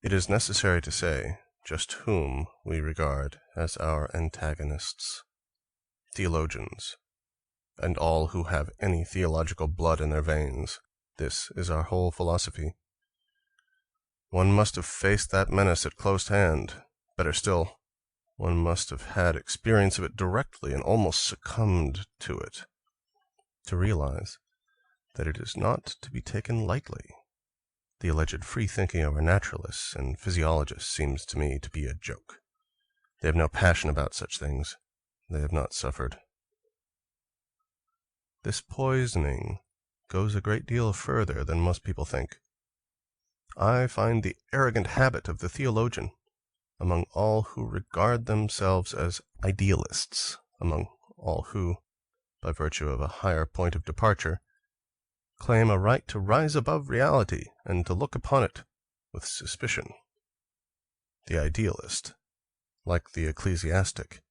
It is necessary to say just whom we regard as our antagonists: theologians, and all who have any theological blood in their veins. This is our whole philosophy. One must have faced that menace at close hand. Better still, one must have had experience of it directly and almost succumbed to it, to realize that it is not to be taken lightly. The alleged free-thinking of our naturalists and physiologists seems to me to be a joke. They have no passion about such things. They have not suffered. This poisoning goes a great deal further than most people think. I find the arrogant habit of the theologian among all who regard themselves as idealists, among all who, by virtue of a higher point of departure, claim a right to rise above reality and to look upon it with suspicion. The idealist, like the ecclesiastic,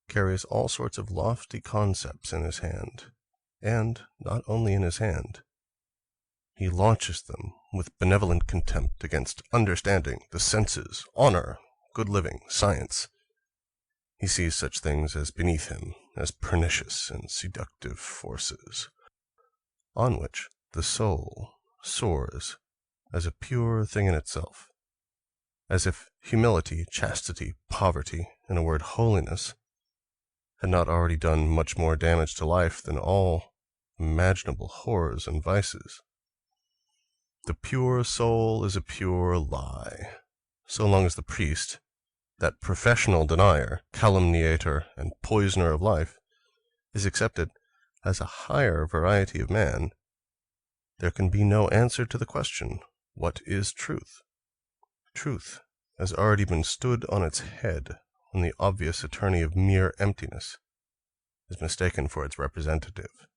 carries all sorts of lofty concepts in his hand, and not only in his hand. He launches them with benevolent contempt against understanding, the senses, honor, good living, science. He sees such things as beneath him, as pernicious and seductive forces, on which the soul soars as a pure thing in itself, as if humility, chastity, poverty, in a word, holiness, had not already done much more damage to life than all imaginable horrors and vices. The pure soul is a pure lie, so long as the priest, that professional denier, calumniator, and poisoner of life, is accepted as a higher variety of man. There can be no answer to the question, what is truth? Truth has already been stood on its head when the obvious attorney of mere emptiness is mistaken for its representative.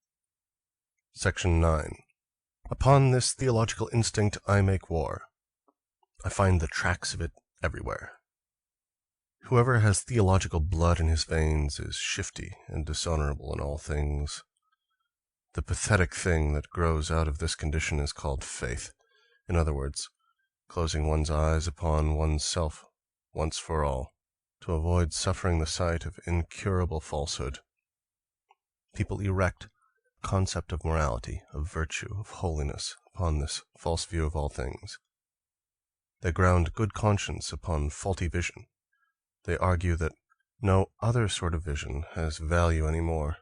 Section 9. Upon this theological instinct I make war. I find the tracks of it everywhere. Whoever has theological blood in his veins is shifty and dishonorable in all things. The pathetic thing that grows out of this condition is called faith. In other words, closing one's eyes upon one's self once for all, to avoid suffering the sight of incurable falsehood. People erect a concept of morality, of virtue, of holiness, upon this false view of all things. They ground good conscience upon faulty vision. They argue that no other sort of vision has value any more,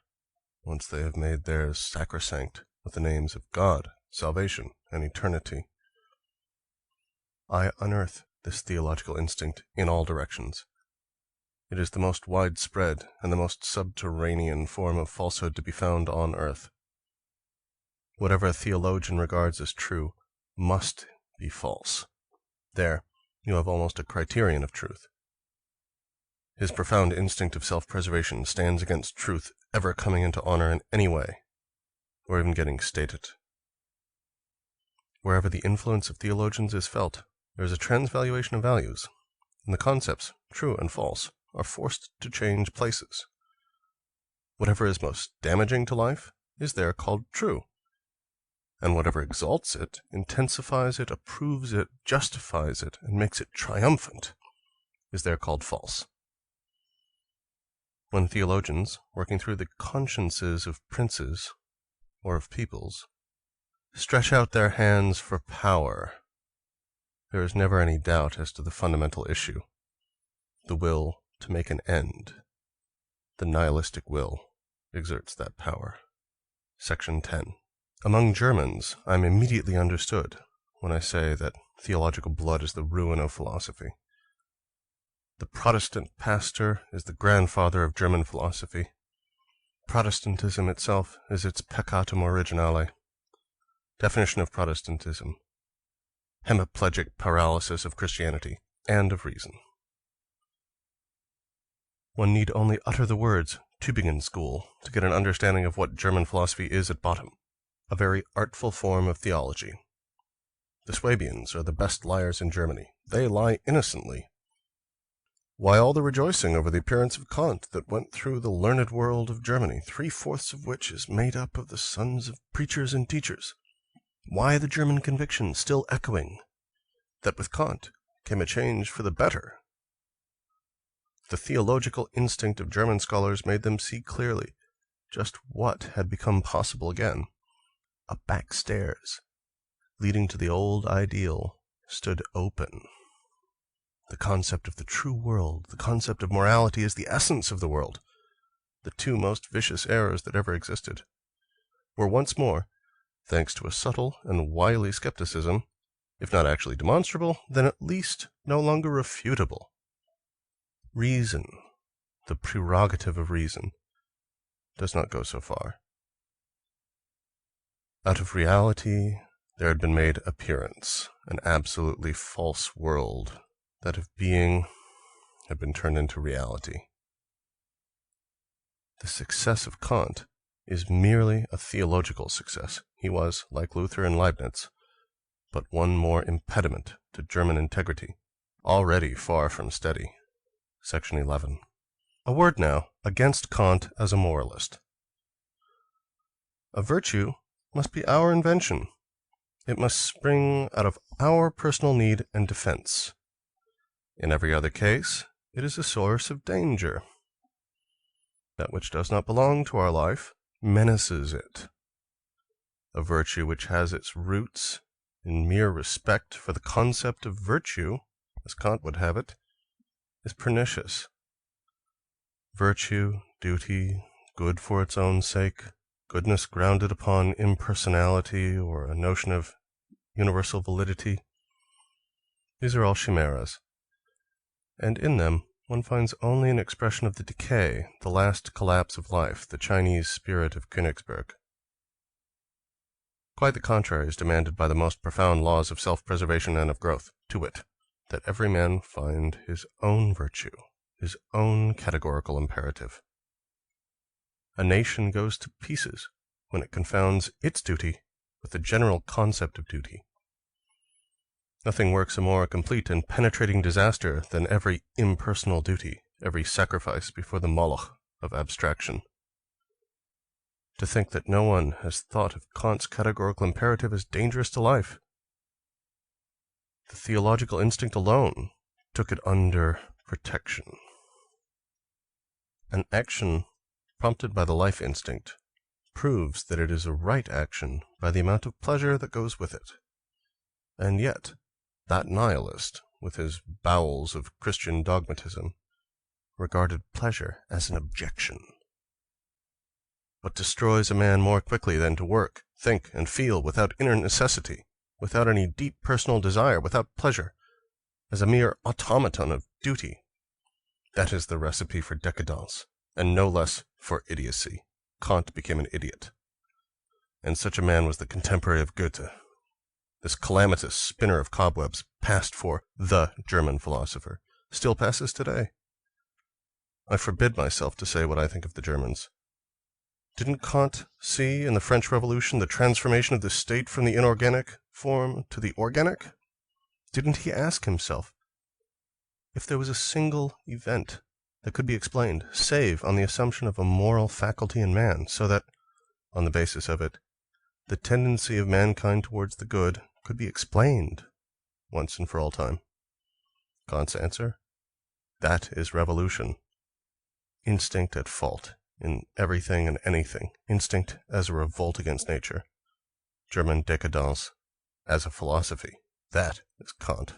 once they have made theirs sacrosanct with the names of God, salvation, and eternity. I unearth this theological instinct in all directions. It is the most widespread and the most subterranean form of falsehood to be found on earth. Whatever a theologian regards as true must be false. There you have almost a criterion of truth. His profound instinct of self-preservation stands against truth ever coming into honor in any way, or even getting stated. Wherever the influence of theologians is felt, there is a transvaluation of values, and the concepts, true and false, are forced to change places. Whatever is most damaging to life is there called true, and whatever exalts it, intensifies it, approves it, justifies it, and makes it triumphant, is there called false. When theologians, working through the consciences of princes or of peoples, stretch out their hands for power, there is never any doubt as to the fundamental issue: the will to make an end. The nihilistic will exerts that power. Section 10. Among Germans, I am immediately understood when I say that theological blood is the ruin of philosophy. The Protestant pastor is the grandfather of German philosophy. Protestantism itself is its peccatum originale. Definition of Protestantism: hemiplegic paralysis of Christianity and of reason. One need only utter the words Tübingen School to get an understanding of what German philosophy is at bottom: a very artful form of theology. The Swabians are the best liars in Germany. They lie innocently. Why all the rejoicing over the appearance of Kant that went through the learned world of Germany, 3/4 of which is made up of the sons of preachers and teachers? Why the German conviction still echoing that with Kant came a change for the better. The theological instinct of German scholars made them see clearly just what had become possible again. A back stairs, leading to the old ideal, stood open. The concept of the true world, the concept of morality as the essence of the world, the two most vicious errors that ever existed, were once more, thanks to a subtle and wily skepticism, if not actually demonstrable, then at least no longer refutable. Reason, the prerogative of reason, does not go so far. Out of reality there had been made appearance, an absolutely false world, that of being had been turned into reality. The success of Kant is merely a theological success. He was, like Luther and Leibniz, but one more impediment to German integrity, already far from steady. Section 11. A word now against Kant as a moralist. A virtue must be our invention. It must spring out of our personal need and defense. In every other case, it is a source of danger. That which does not belong to our life menaces it. A virtue which has its roots in mere respect for the concept of virtue, as Kant would have it, is pernicious. Virtue, duty, good for its own sake, goodness grounded upon impersonality or a notion of universal validity, these are all chimeras, and in them one finds only an expression of the decay, the last collapse of life, the Chinese spirit of Königsberg. Quite the contrary is demanded by the most profound laws of self-preservation and of growth, to wit, that every man find his own virtue, his own categorical imperative. A nation goes to pieces when it confounds its duty with the general concept of duty. Nothing works a more complete and penetrating disaster than every impersonal duty, every sacrifice before the Moloch of abstraction. To think that no one has thought of Kant's categorical imperative as dangerous to life. The theological instinct alone took it under protection. An action prompted by the life instinct proves that it is a right action by the amount of pleasure that goes with it. And yet, that nihilist, with his bowels of Christian dogmatism, regarded pleasure as an objection. What destroys a man more quickly than to work, think, and feel without inner necessity, without any deep personal desire, without pleasure, as a mere automaton of duty? That is the recipe for decadence, and no less for idiocy. Kant became an idiot. And such a man was the contemporary of Goethe. This calamitous spinner of cobwebs passed for the German philosopher, still passes today. I forbid myself to say what I think of the Germans. Didn't Kant see in the French Revolution the transformation of the state from the inorganic form to the organic? Didn't he ask himself if there was a single event that could be explained, save on the assumption of a moral faculty in man, so that, on the basis of it, the tendency of mankind towards the good could be explained once and for all time? Kant's answer? That is revolution. Instinct at fault in everything and anything. Instinct as a revolt against nature. German décadence as a philosophy. That is Kant.